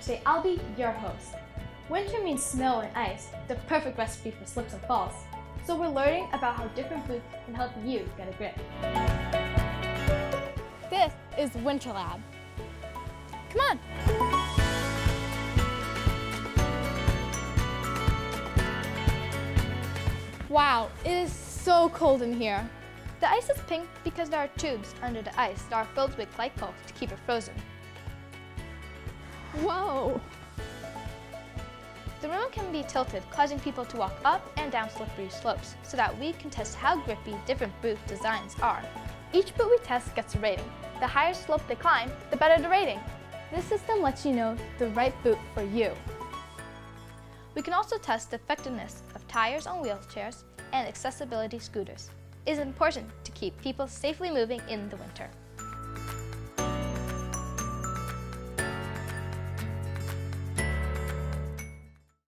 today I'll be your host. Winter means snow and ice, the perfect recipe for slips and falls. So we're learning about how different boots can help you get a grip. This is WinterLab. Come on! Wow, it is so cold in here. The ice is pink because there are tubes under the ice that are filled with glycol to keep it frozen. Whoa! The room can be tilted, causing people to walk up and down slippery slopes, so that we can test how grippy different boot designs are. Each boot we test gets a rating. The higher slope they climb, the better the rating. This system lets you know the right boot for you. We can also test the effectiveness of tires on wheelchairs and accessibility scooters. It is important to keep people safely moving in the winter.